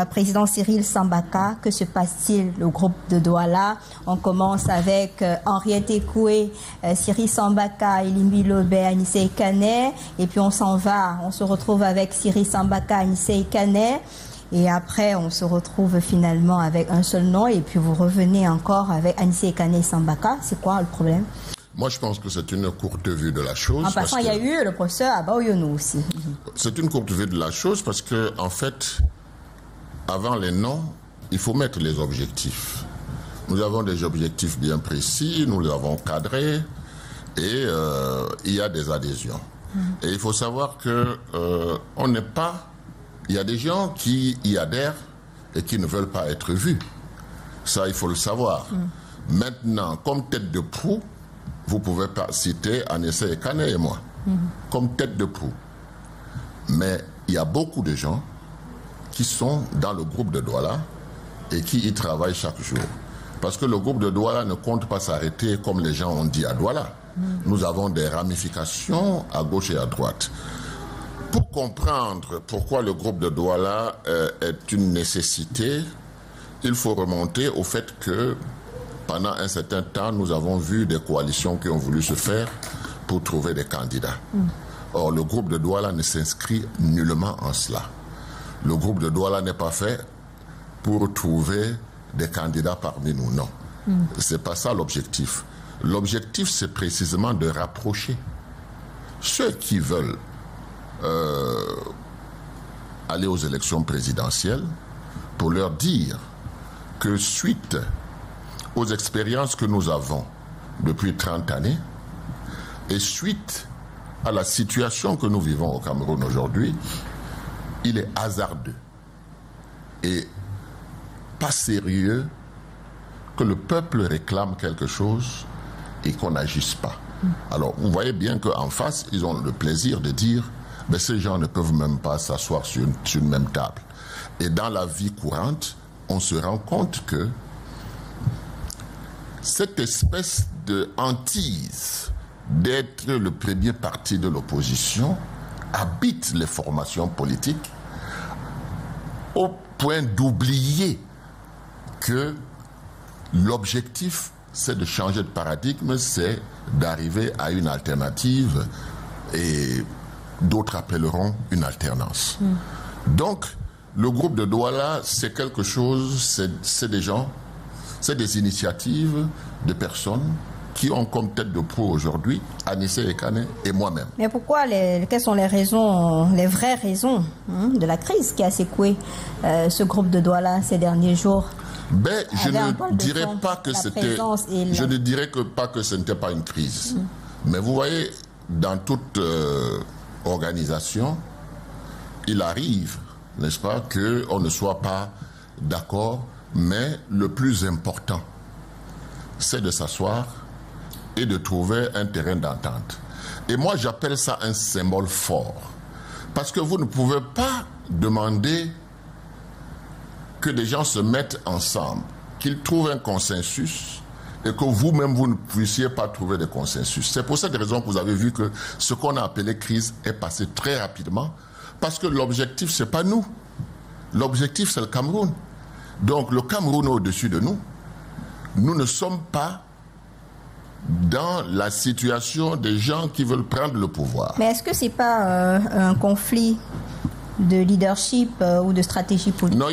Président Cyril Sambaka, que se passe-t-il? Le groupe de Douala, on commence avec Henriette Ekoué, Cyril Sambaka, Elimbi Lobé, Anissé Kane, et puis on s'en va, on se retrouve avec Cyril Sambaka, Anissé Kane, et après on se retrouve finalement avec un seul nom, et puis vous revenez encore avec Anissé Kane et Sambaka. C'est quoi le problème? Moi, je pense que c'est une courte vue de la chose. En passant, il y a eu le professeur Abaoyono aussi. C'est une courte vue de la chose parce que, en fait, avant les noms, il faut mettre les objectifs. Nous avons des objectifs bien précis, nous les avons cadrés et il y a des adhésions. Et il faut savoir que on n'est pas... Il y a des gens qui y adhèrent et qui ne veulent pas être vus. Ça, il faut le savoir. Maintenant, comme tête de proue, vous pouvez pas citer Anissé Kane et moi, comme tête de proue. Mais il y a beaucoup de gens qui sont dans le groupe de Douala et qui y travaillent chaque jour. Parce que le groupe de Douala ne compte pas s'arrêter comme les gens ont dit à Douala. Nous avons des ramifications à gauche et à droite. Pour comprendre pourquoi le groupe de Douala est une nécessité, il faut remonter au fait que pendant un certain temps, nous avons vu des coalitions qui ont voulu se faire pour trouver des candidats. Or, le groupe de Douala ne s'inscrit nullement en cela. Le groupe de Douala n'est pas fait pour trouver des candidats parmi nous, non. C'est pas ça l'objectif. L'objectif, c'est précisément de rapprocher ceux qui veulent aller aux élections présidentielles pour leur dire que suite aux expériences que nous avons depuis 30 années et suite à la situation que nous vivons au Cameroun aujourd'hui, il est hasardeux et pas sérieux que le peuple réclame quelque chose et qu'on n'agisse pas. Alors, vous voyez bien qu'en face, ils ont le plaisir de dire mais ces gens ne peuvent même pas s'asseoir sur une même table. Et dans la vie courante, on se rend compte que cette espèce de hantise d'être le premier parti de l'opposition habite les formations politiques au point d'oublier que l'objectif, c'est de changer de paradigme, c'est d'arriver à une alternative et d'autres appelleront une alternance. Donc, le groupe de Douala, c'est quelque chose, c'est des gens, c'est des initiatives de personnes qui ont comme tête de proue aujourd'hui Anissé Kane et moi-même. Mais pourquoi, quelles sont les raisons, les vraies raisons de la crise qui a secoué ce groupe de Douala ces derniers jours? Ben, je ne dirais pas que c'était... Je ne dirais pas que ce n'était pas une crise. Mais vous voyez, dans toute organisation, il arrive, n'est-ce pas, qu'on ne soit pas d'accord, mais le plus important, c'est de s'asseoir et de trouver un terrain d'entente. Et moi, j'appelle ça un symbole fort. Parce que vous ne pouvez pas demander que des gens se mettent ensemble, qu'ils trouvent un consensus et que vous-même, vous ne puissiez pas trouver de consensus. C'est pour cette raison que vous avez vu que ce qu'on a appelé crise est passé très rapidement, parce que l'objectif, ce n'est pas nous. L'objectif, c'est le Cameroun. Donc, le Cameroun est au-dessus de nous. Nous ne sommes pas dans la situation des gens qui veulent prendre le pouvoir. Mais est-ce que ce n'est pas un conflit de leadership ou de stratégie politique? Non,